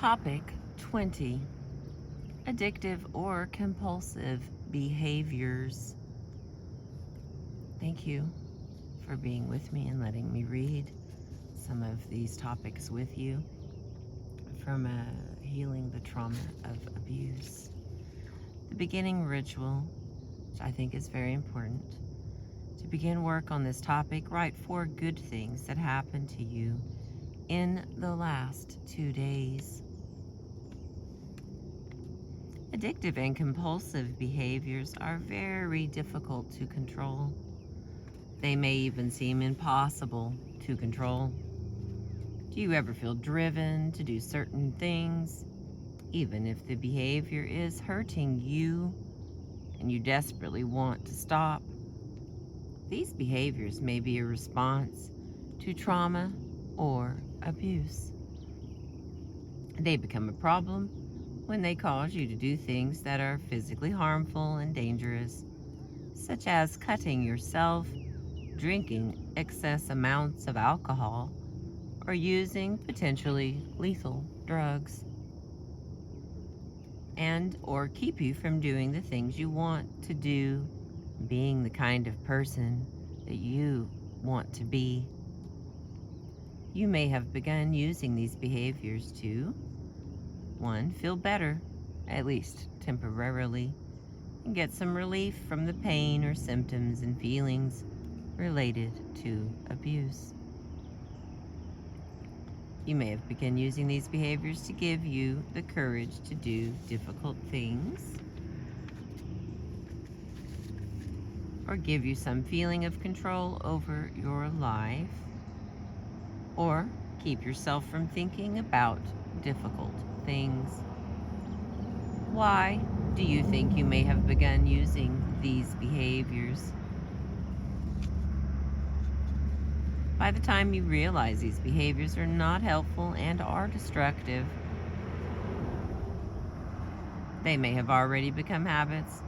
Topic 20. Addictive or compulsive behaviors. Thank you for being with me and letting me read some of these topics with you from healing the trauma of abuse. The beginning ritual, which I think is very important. To begin work on this topic, write 4 good things that happened to you in the last 2 days. Addictive and compulsive behaviors are very difficult to control. They may even seem impossible to control. Do you ever feel driven to do certain things, even if the behavior is hurting you and you desperately want to stop? These behaviors may be a response to trauma or abuse. They become a problem when they cause you to do things that are physically harmful and dangerous, such as cutting yourself, drinking excess amounts of alcohol, or using potentially lethal drugs, and or keep you from doing the things you want to do, being the kind of person that you want to be. You may have begun using these behaviors to 1. Feel better, at least temporarily, and get some relief from the pain or symptoms and feelings related to abuse. You may have begun using these behaviors to give you the courage to do difficult things, or give you some feeling of control over your life, or keep yourself from thinking about difficult things. Why do you think you may have begun using these behaviors? By the time you realize these behaviors are not helpful and are destructive, they may have already become habits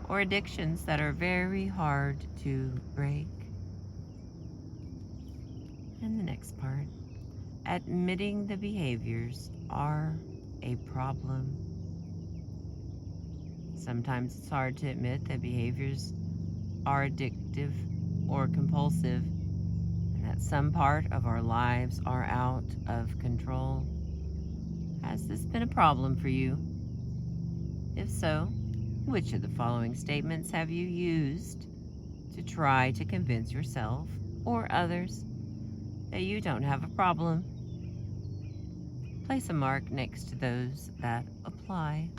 or addictions that are very hard to break. And the next part, admitting the behaviors are a problem. Sometimes it's hard to admit that behaviors are addictive or compulsive, and that some part of our lives are out of control. Has this been a problem for you? If so, which of the following statements have you used to try to convince yourself or others that you don't have a problem? Place a mark next to those that apply.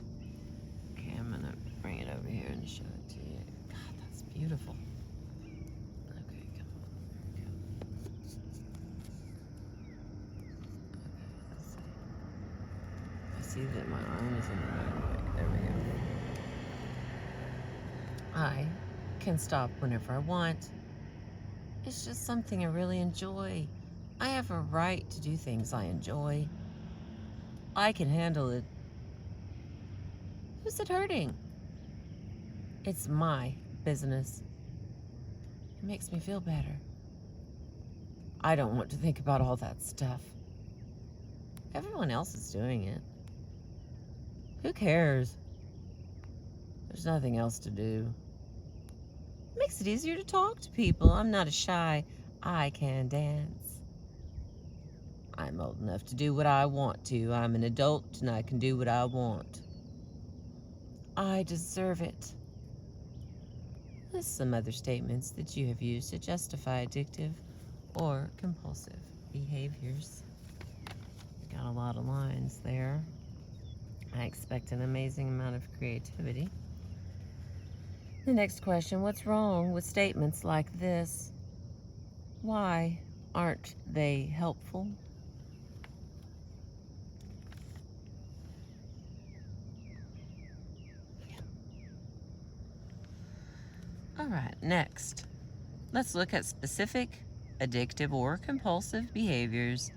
Okay, I'm gonna bring it over here and show it to you. God, that's beautiful. Okay, come on. There we go. Okay, let's see. I see that my arm is in the back. There we go. I can stop whenever I want. It's just something I really enjoy. I have a right to do things I enjoy. I can handle it. Who's it hurting? It's my business. It makes me feel better. I don't want to think about all that stuff. Everyone else is doing it. Who cares? There's nothing else to do. It makes it easier to talk to people. I'm not as shy. I can dance. I'm old enough to do what I want to. I'm an adult and I can do what I want. I deserve it. There's some other statements that you have used to justify addictive or compulsive behaviors. Got a lot of lines there. I expect an amazing amount of creativity. The next question, what's wrong with statements like this? Why aren't they helpful? All right, next, let's look at specific addictive or compulsive behaviors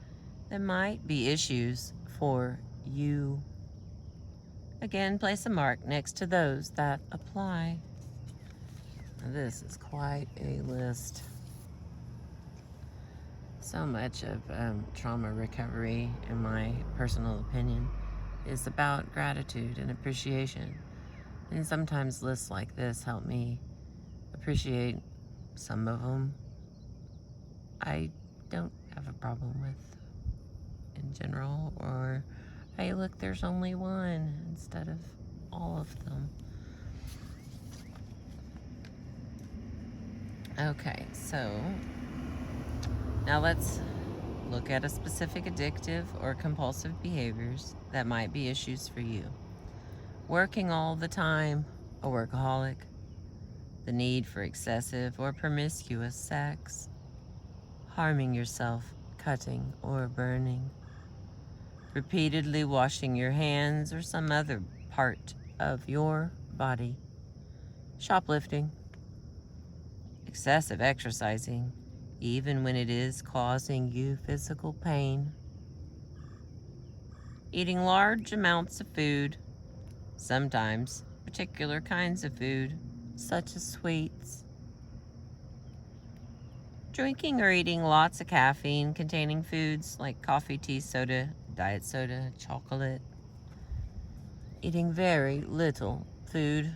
that might be issues for you. Again, place a mark next to those that apply. Now, this is quite a list. So much of trauma recovery, in my personal opinion, is about gratitude and appreciation. And sometimes lists like this help me appreciate some of them. I don't have a problem with in general, or hey, look, there's only one instead of all of them. Okay, so now let's look at a specific addictive or compulsive behaviors that might be issues for you. Working all the time, a workaholic, the need for excessive or promiscuous sex, harming yourself, cutting or burning, repeatedly washing your hands or some other part of your body, shoplifting, excessive exercising, even when it is causing you physical pain, eating large amounts of food, sometimes particular kinds of food, such as sweets, drinking or eating lots of caffeine-containing foods like coffee, tea, soda, diet soda, chocolate, eating very little food,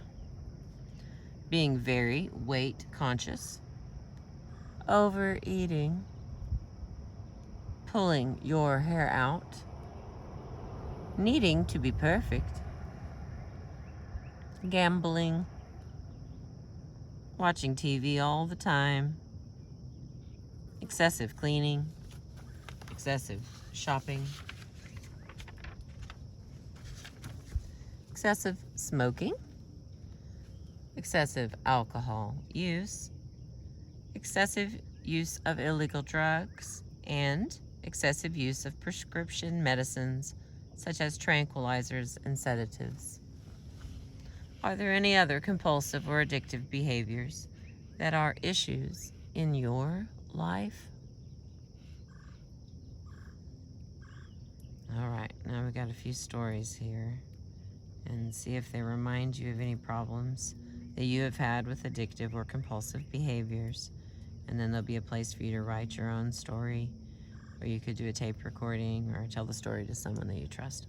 being very weight conscious, overeating, pulling your hair out, needing to be perfect, gambling, watching TV all the time, excessive cleaning, excessive shopping, excessive smoking, excessive alcohol use, excessive use of illegal drugs, and excessive use of prescription medicines such as tranquilizers and sedatives. Are there any other compulsive or addictive behaviors that are issues in your life? All right, now we got a few stories here, and see if they remind you of any problems that you have had with addictive or compulsive behaviors. And then there'll be a place for you to write your own story, or you could do a tape recording or tell the story to someone that you trust.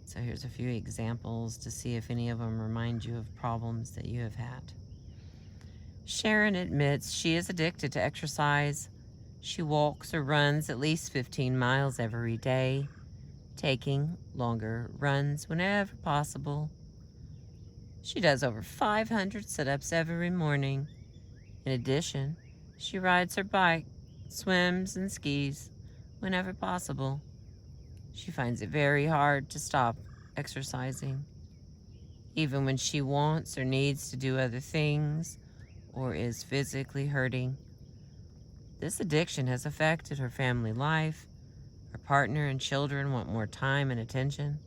So here's a few examples to see if any of them remind you of problems that you have had. Sharon admits she is addicted to exercise. She walks or runs at least 15 miles every day, taking longer runs whenever possible. She does over 500 sit-ups every morning. In addition, she rides her bike, swims, and skis whenever possible. She finds it very hard to stop exercising, even when she wants or needs to do other things or is physically hurting. This addiction has affected her family life. Her partner and children want more time and attention.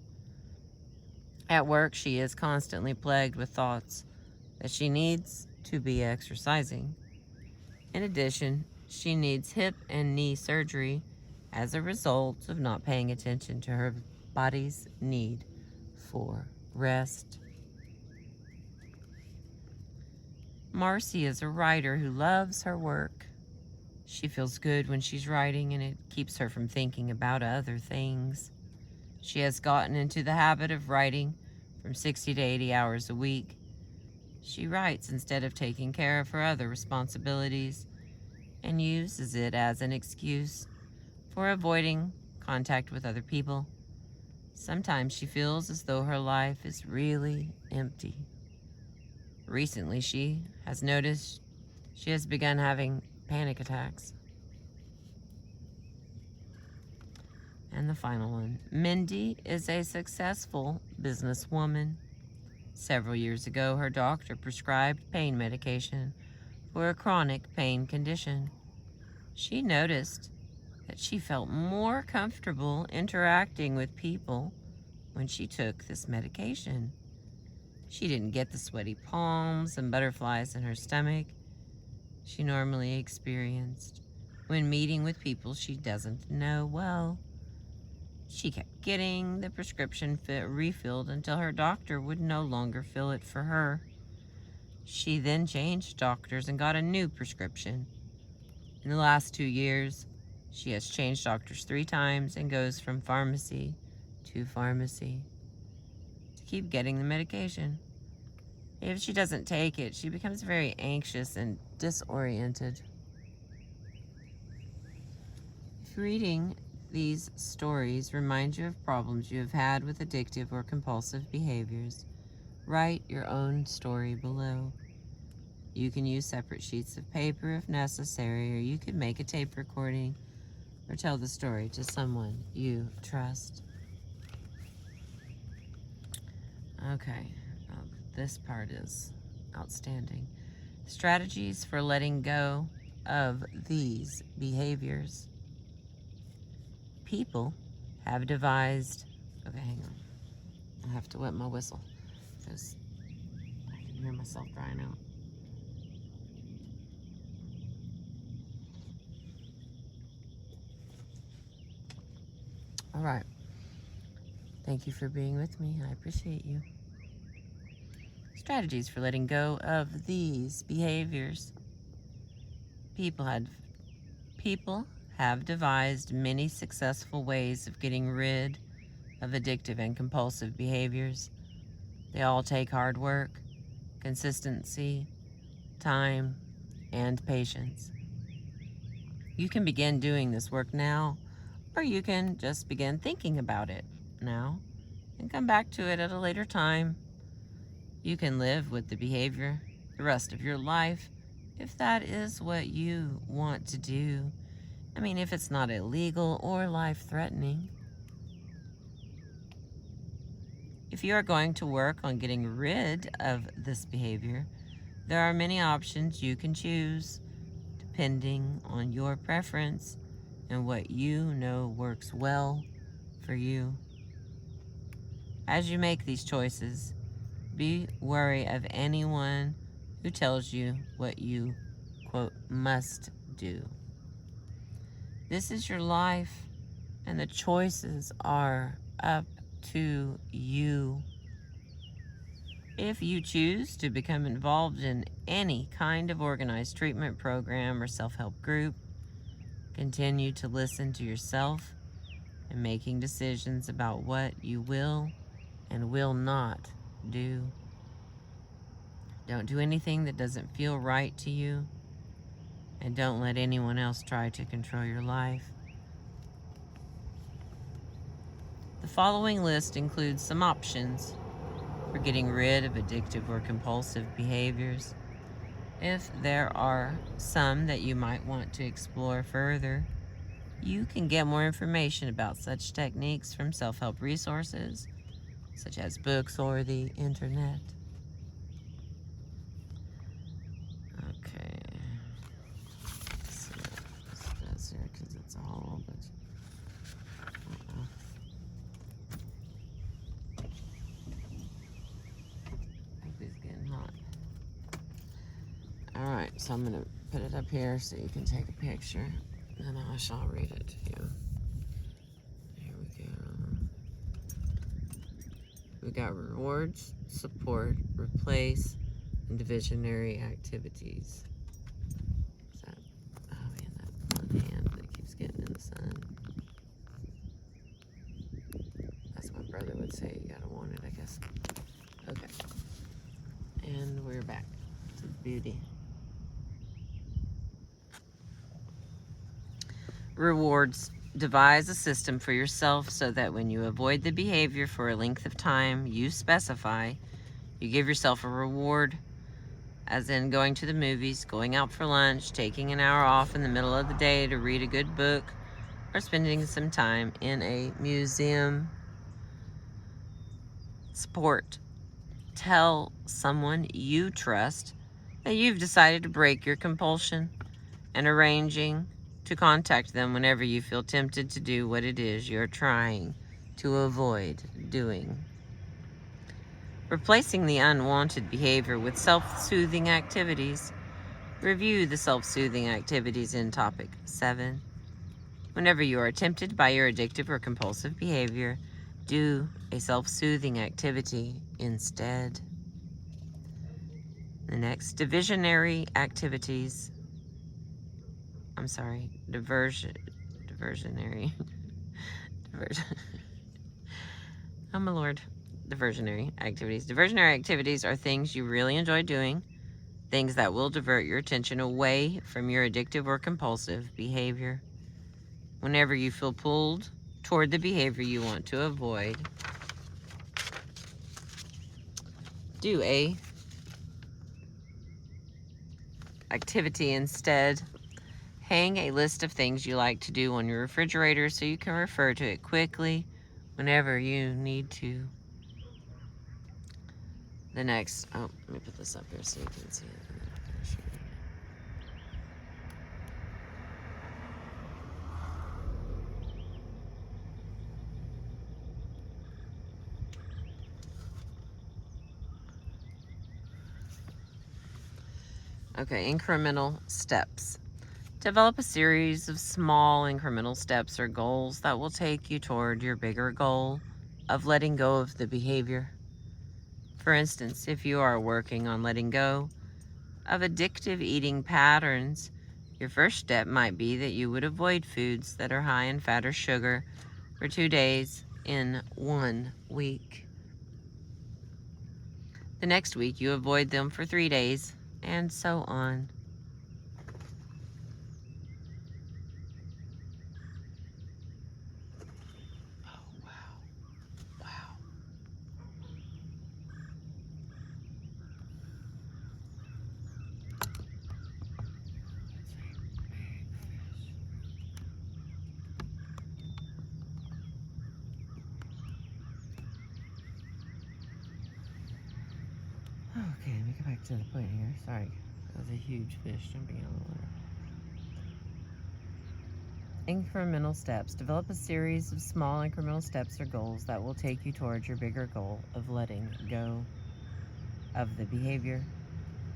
At work, she is constantly plagued with thoughts that she needs to be exercising. In addition, she needs hip and knee surgery as a result of not paying attention to her body's need for rest. Marcy is a writer who loves her work. She feels good when she's writing, and it keeps her from thinking about other things. She has gotten into the habit of writing from 60 to 80 hours a week. She writes instead of taking care of her other responsibilities and uses it as an excuse for avoiding contact with other people. Sometimes she feels as though her life is really empty. Recently, she has noticed she has begun having panic attacks. And the final one. Mindy is a successful businesswoman. Several years ago, her doctor prescribed pain medication for a chronic pain condition. She noticed that she felt more comfortable interacting with people when she took this medication. She didn't get the sweaty palms and butterflies in her stomach she normally experienced when meeting with people she doesn't know well. She kept getting the prescription refilled until her doctor would no longer fill it for her. She then changed doctors and got a new prescription. In the last 2 years, She has changed doctors 3 times and goes from pharmacy to pharmacy to keep getting the medication. If she doesn't take it, she becomes very anxious and disoriented. If reading these stories reminds you of problems you have had with addictive or compulsive behaviors, write your own story below. You can use separate sheets of paper if necessary, or you could make a tape recording or tell the story to someone you trust. Okay, this part is outstanding. Strategies for letting go of these behaviors. People have devised... Okay, hang on. I have to wet my whistle because I can hear myself drying out. All right. Thank you for being with me. I appreciate you. Strategies for letting go of these behaviors. People have devised many successful ways of getting rid of addictive and compulsive behaviors. They all take hard work, consistency, time, and patience. You can begin doing this work now, or you can just begin thinking about it now and come back to it at a later time. You can live with the behavior the rest of your life if that is what you want to do. I mean, if it's not illegal or life-threatening. If you are going to work on getting rid of this behavior, there are many options you can choose depending on your preference and what you know works well for you. As you make these choices, be wary of anyone who tells you what you, quote, must do. This is your life, and the choices are up to you. If you choose to become involved in any kind of organized treatment program or self-help group, continue to listen to yourself and making decisions about what you will and will not do. Don't do anything that doesn't feel right to you, and don't let anyone else try to control your life. The following list includes some options for getting rid of addictive or compulsive behaviors. If there are some that you might want to explore further, you can get more information about such techniques from self-help resources, such as books or the internet. Okay. Let's see what this does here, because it's a whole bunch. I think it's getting hot. Alright, so I'm going to put it up here so you can take a picture, and I shall read it to you. Here we go. We got rewards, support, replace, and divisionary activities. Is that, oh man, that one hand that keeps getting in the sun. That's what my brother would say, you gotta want it, I guess. Okay. And we're back to beauty. Rewards. Devise a system for yourself so that when you avoid the behavior for a length of time you specify, you give yourself a reward, as in going to the movies, going out for lunch, taking an hour off in the middle of the day to read a good book, or spending some time in a museum. Support. Tell someone you trust that you've decided to break your compulsion, and arranging to contact them whenever you feel tempted to do what it is you're trying to avoid doing. Replacing the unwanted behavior with self-soothing activities. Review the self-soothing activities in topic 7. Whenever you are tempted by your addictive or compulsive behavior, do a self-soothing activity instead. The next, diversionary activities. Diversionary. Oh my lord. Diversionary activities. Diversionary activities are things you really enjoy doing, things that will divert your attention away from your addictive or compulsive behavior. Whenever you feel pulled toward the behavior you want to avoid, do a activity instead. Hang a list of things you like to do on your refrigerator so you can refer to it quickly whenever you need to. The next, oh, let me put this up here so you can see it. Okay, incremental steps. Develop a series of small incremental steps or goals that will take you toward your bigger goal of letting go of the behavior. For instance, if you are working on letting go of addictive eating patterns, your first step might be that you would avoid foods that are high in fat or sugar for 2 days in 1 week. The next week, you avoid them for 3 days, and so on. Oh, wow. Wow. Okay, let me get back to the point here. Sorry, that was a huge fish jumping out of the water. Incremental steps. Develop a series of small incremental steps or goals that will take you towards your bigger goal of letting go of the behavior.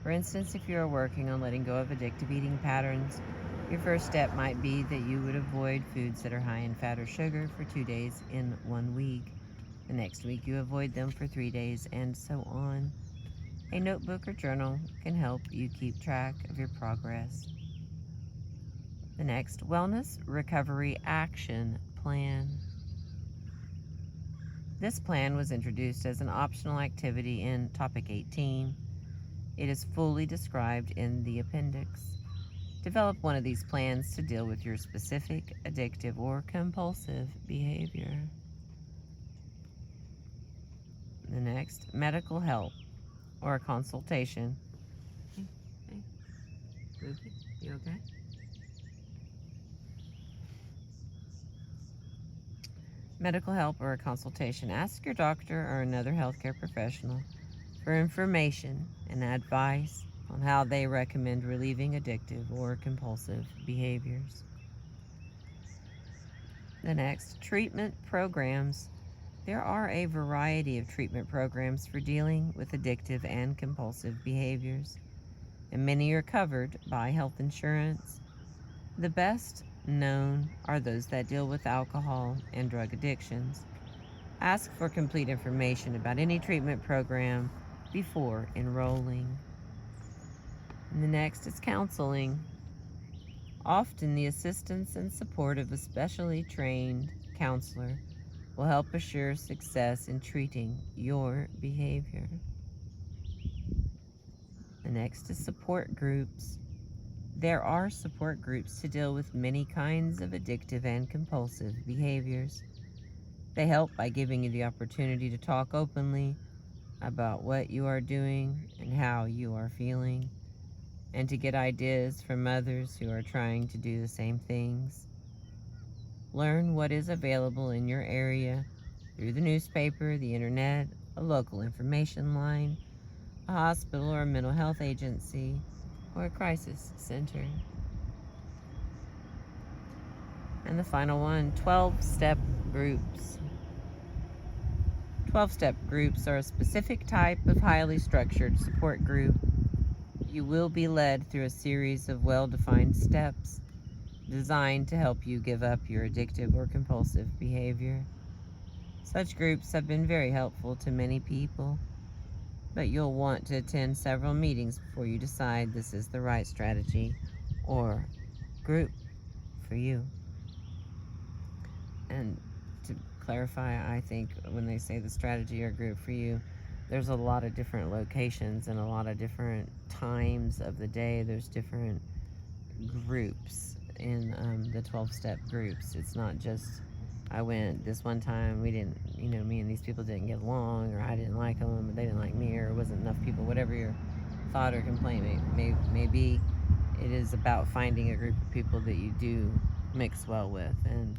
For instance, if you are working on letting go of addictive eating patterns, your first step might be that you would avoid foods that are high in fat or sugar for 2 days in 1 week. The next week, you avoid them for 3 days, and so on. A notebook or journal can help you keep track of your progress. The next, Wellness Recovery Action Plan. This plan was introduced as an optional activity in Topic 18. It is fully described in the appendix. Develop one of these plans to deal with your specific addictive or compulsive behavior. The next, medical help or a consultation. Hey, Ruby, you okay? Medical help or a consultation. Ask your doctor or another healthcare professional for information and advice on how they recommend relieving addictive or compulsive behaviors. The next, treatment programs. There are a variety of treatment programs for dealing with addictive and compulsive behaviors, and many are covered by health insurance. The best known are those that deal with alcohol and drug addictions. Ask for complete information about any treatment program before enrolling. And the next is counseling. Often the assistance and support of a specially trained counselor will help assure success in treating your behavior. The next is support groups. There are support groups to deal with many kinds of addictive and compulsive behaviors. They help by giving you the opportunity to talk openly about what you are doing and how you are feeling, and to get ideas from others who are trying to do the same things. Learn what is available in your area through the newspaper, the internet, a local information line, a hospital or a mental health agency, or a crisis center. And the final one, 12-step groups. 12-step groups are a specific type of highly structured support group. You will be led through a series of well-defined steps designed to help you give up your addictive or compulsive behavior. Such groups have been very helpful to many people, but you'll want to attend several meetings before you decide this is the right strategy or group for you. And to clarify, I think when they say the strategy or group for you, there's a lot of different locations and a lot of different times of the day. There's different groups in the 12-step groups. It's not just, I went this one time, we didn't, me and these people didn't get along, or I didn't like them, or they didn't like me, or it wasn't enough people, whatever your thought or complaint may be. It is about finding a group of people that you do mix well with and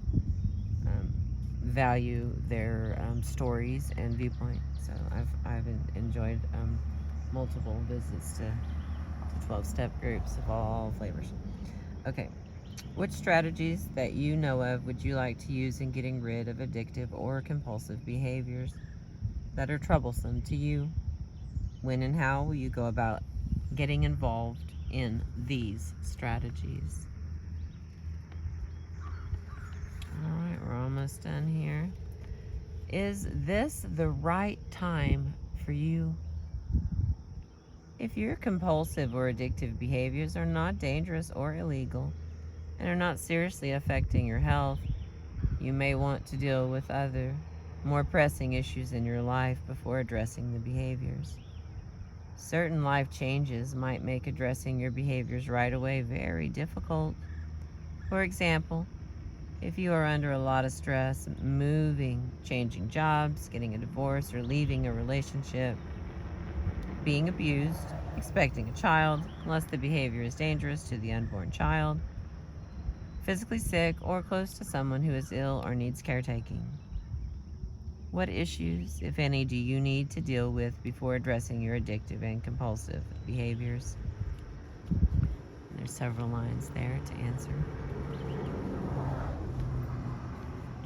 value their stories and viewpoint. So I've enjoyed multiple visits to 12-step groups of all flavors. Okay, which strategies that you know of would you like to use in getting rid of addictive or compulsive behaviors that are troublesome to you? When and how will you go about getting involved in these strategies? All right, we're almost done here. Is this the right time for you? If your compulsive or addictive behaviors are not dangerous or illegal and are not seriously affecting your health, you may want to deal with other, more pressing issues in your life before addressing the behaviors. Certain life changes might make addressing your behaviors right away very difficult. For example, if you are under a lot of stress, moving, changing jobs, getting a divorce, or leaving a relationship, being abused, expecting a child, unless the behavior is dangerous to the unborn child, physically sick, or close to someone who is ill or needs caretaking. What issues, if any, do you need to deal with before addressing your addictive and compulsive behaviors? And there's several lines there to answer.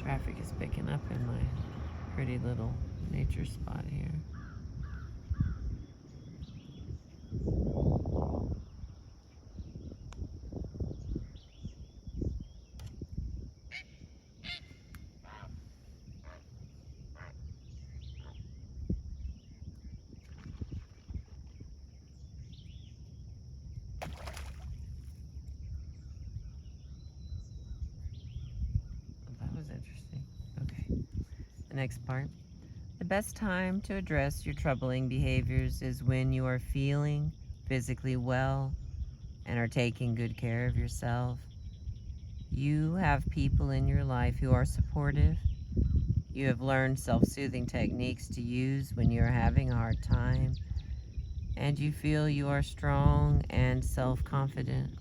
Traffic is picking up in my pretty little nature spot here. That was interesting. Okay. The next part. The best time to address your troubling behaviors is when you are feeling physically well and are taking good care of yourself. You have people in your life who are supportive. You have learned self-soothing techniques to use when you are having a hard time, and you feel you are strong and self-confident.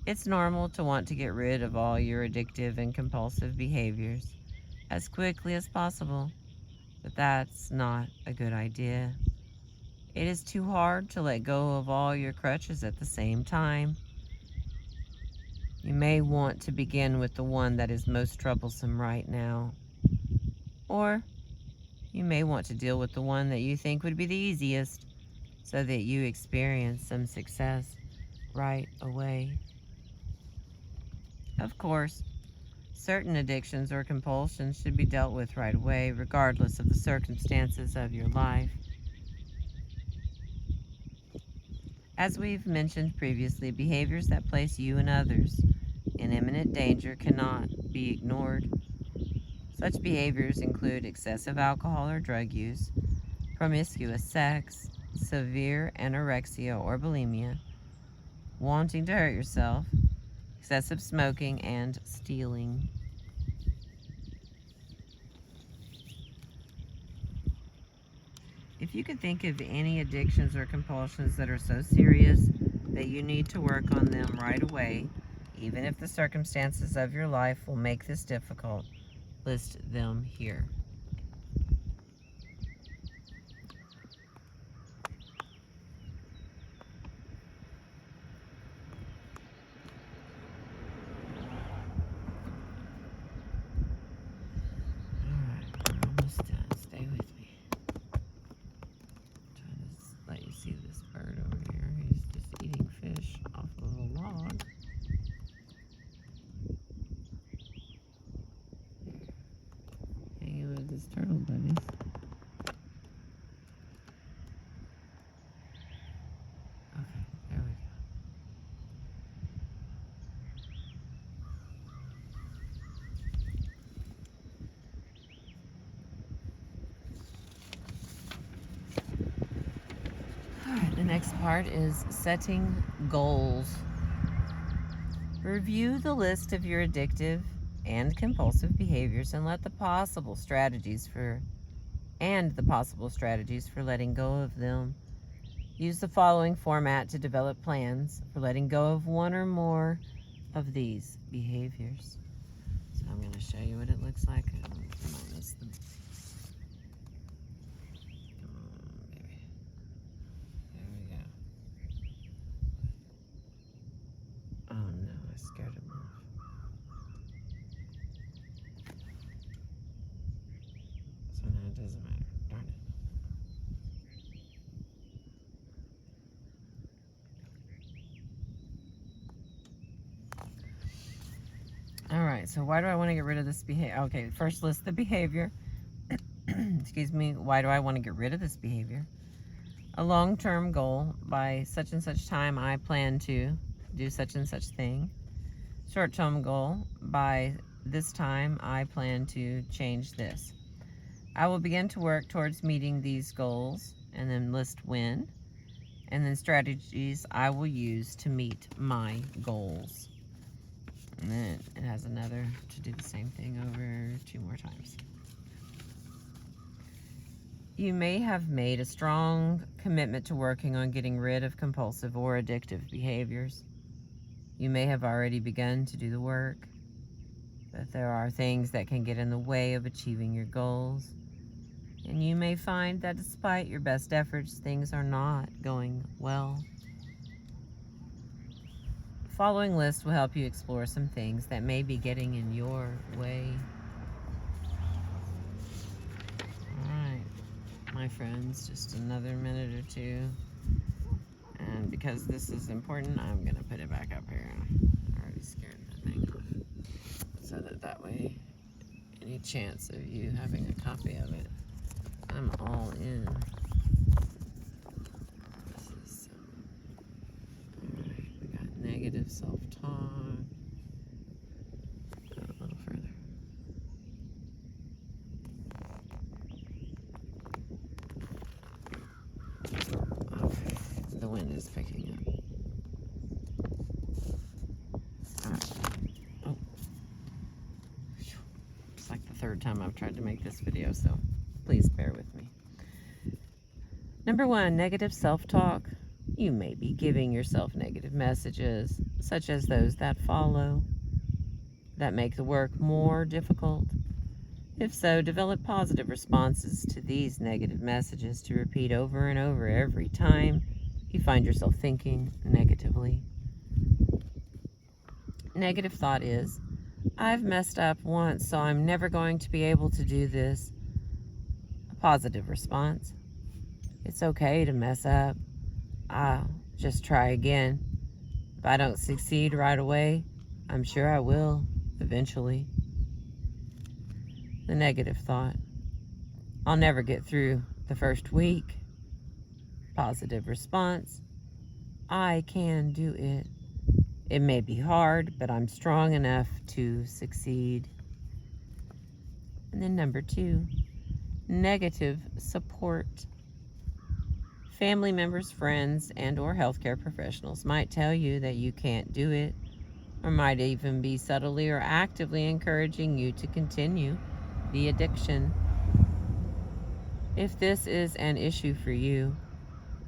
It's normal to want to get rid of all your addictive and compulsive behaviors as quickly as possible, but that's not a good idea. It is too hard to let go of all your crutches at the same time. You may want to begin with the one that is most troublesome right now, or you may want to deal with the one that you think would be the easiest so that you experience some success right away. Of course, certain addictions or compulsions should be dealt with right away, regardless of the circumstances of your life. As we've mentioned previously, behaviors that place you and others in imminent danger cannot be ignored. Such behaviors include excessive alcohol or drug use, promiscuous sex, severe anorexia or bulimia, wanting to hurt yourself, excessive smoking, and stealing. If you could think of any addictions or compulsions that are so serious that you need to work on them right away, even if the circumstances of your life will make this difficult, list them here. Alright, we're almost done. Stay with me. I'm trying to let you see this bird over here. He's just eating fish off of a log. Hanging with his turtle buddies. Okay, there we go. Next part is setting goals. Review the list of your addictive and compulsive behaviors and the possible strategies for letting go of them. Use the following format to develop plans for letting go of one or more of these behaviors. So I'm going to show you what it looks like. Come on, miss them. Come on, baby. There we go. Oh no, I scared him off. So now it doesn't matter. Darn it. All right, so why do I want to get rid of this behavior? Okay, first list the behavior. Excuse me. Why do I want to get rid of this behavior? A long-term goal. By such and such time, I plan to do such and such thing. Short-term goal. By this time, I plan to change this. I will begin to work towards meeting these goals, and then list when, and then strategies I will use to meet my goals. And then it has another to do the same thing over 2 more times. You may have made a strong commitment to working on getting rid of compulsive or addictive behaviors. You may have already begun to do the work, but there are things that can get in the way of achieving your goals. And you may find that despite your best efforts, things are not going well. The following list will help you explore some things that may be getting in your way. Alright, my friends, just another minute or two. And because this is important, I'm going to put it back up here. I already scared the thing off. So that way, any chance of you having a copy of it, I'm all in. Alright, we got negative self-talk. Go a little further. Okay, the wind is picking up. Alright. Oh. It's like the 3rd time I've tried to make this video, so please bear with me. Number 1, negative self-talk. You may be giving yourself negative messages, such as those that follow, that make the work more difficult. If so, develop positive responses to these negative messages to repeat over and over every time you find yourself thinking negatively. Negative thought is, I've messed up once, so I'm never going to be able to do this. A positive response, it's okay to mess up. I'll just try again. If I don't succeed right away, I'm sure I will eventually. The negative thought, I'll never get through the first week. Positive response, I can do it. It may be hard, but I'm strong enough to succeed. And then number 2, negative support. Family members, friends, and or healthcare professionals might tell you that you can't do it, or might even be subtly or actively encouraging you to continue the addiction. If this is an issue for you,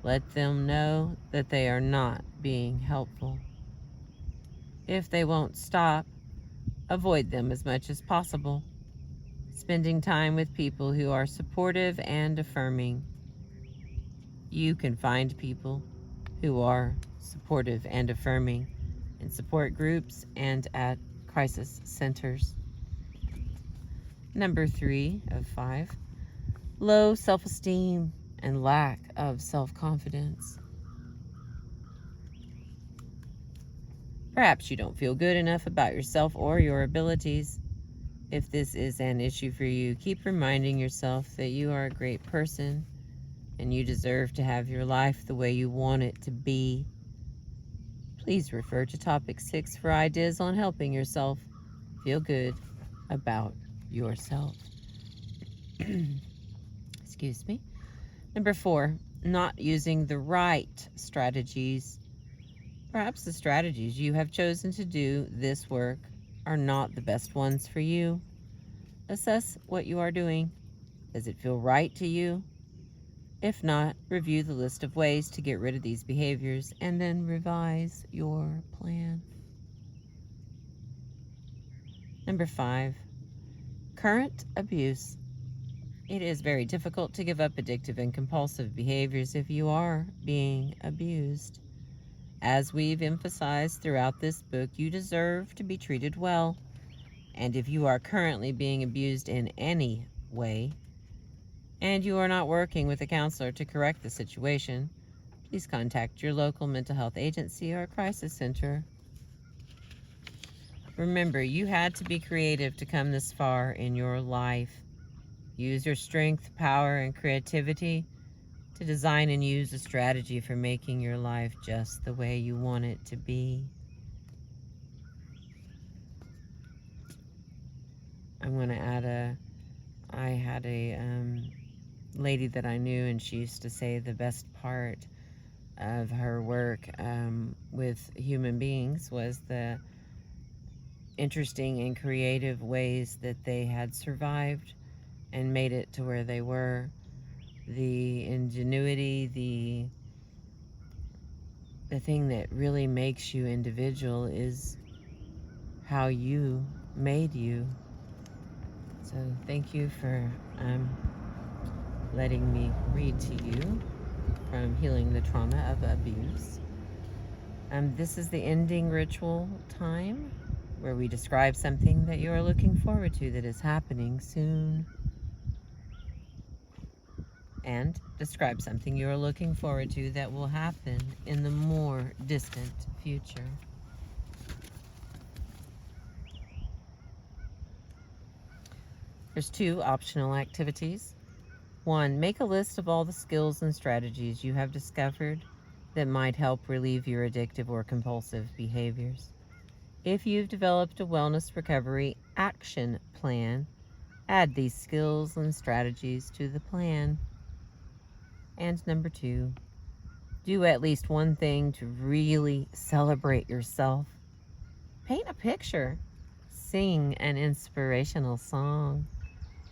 let them know that they are not being helpful. If they won't stop, avoid them as much as possible. Spending time with people who are supportive and affirming. You can find people who are supportive and affirming in support groups and at crisis centers. Number 3 of 5, low self-esteem and lack of self-confidence. Perhaps you don't feel good enough about yourself or your abilities. If this is an issue for you, keep reminding yourself that you are a great person and you deserve to have your life the way you want it to be. Please refer to topic 6 for ideas on helping yourself feel good about yourself. Excuse me. Number 4, not using the right strategies. Perhaps the strategies you have chosen to do this work are not the best ones for you. Assess what you are doing. Does it feel right to you? If not, review the list of ways to get rid of these behaviors and then revise your plan. Number 5, current abuse. It is very difficult to give up addictive and compulsive behaviors if you are being abused. As we've emphasized throughout this book, you deserve to be treated well. And if you are currently being abused in any way, and you are not working with a counselor to correct the situation, please contact your local mental health agency or crisis center. Remember, you had to be creative to come this far in your life. Use your strength, power, and creativity to design and use a strategy for making your life just the way you want it to be. I'm going to add I had a lady that I knew, and she used to say the best part of her work with human beings was the interesting and creative ways that they had survived and made it to where they were. The ingenuity, the thing that really makes you individual is how you made you. So thank you for letting me read to you from Healing the Trauma of Abuse. This is the ending ritual time where we describe something that you are looking forward to that is happening soon. And describe something you are looking forward to that will happen in the more distant future. There's 2 optional activities. 1, make a list of all the skills and strategies you have discovered that might help relieve your addictive or compulsive behaviors. If you've developed a wellness recovery action plan, add these skills and strategies to the plan. And number 2, do at least one thing to really celebrate yourself. Paint a picture, sing an inspirational song,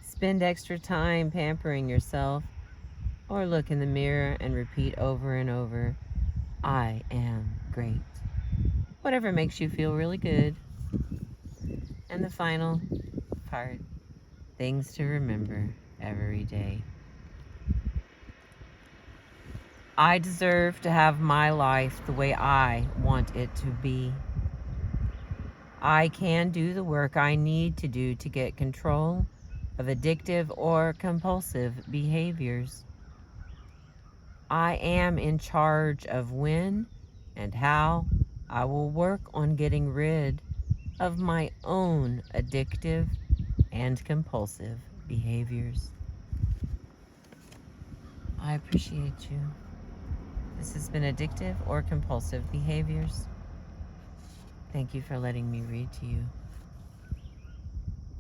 spend extra time pampering yourself, or look in the mirror and repeat over and over, I am great. Whatever makes you feel really good. And the final part, things to remember every day. I deserve to have my life the way I want it to be. I can do the work I need to do to get control of addictive or compulsive behaviors. I am in charge of when and how I will work on getting rid of my own addictive and compulsive behaviors. I appreciate you. This has been Addictive or Compulsive Behaviors. Thank you for letting me read to you.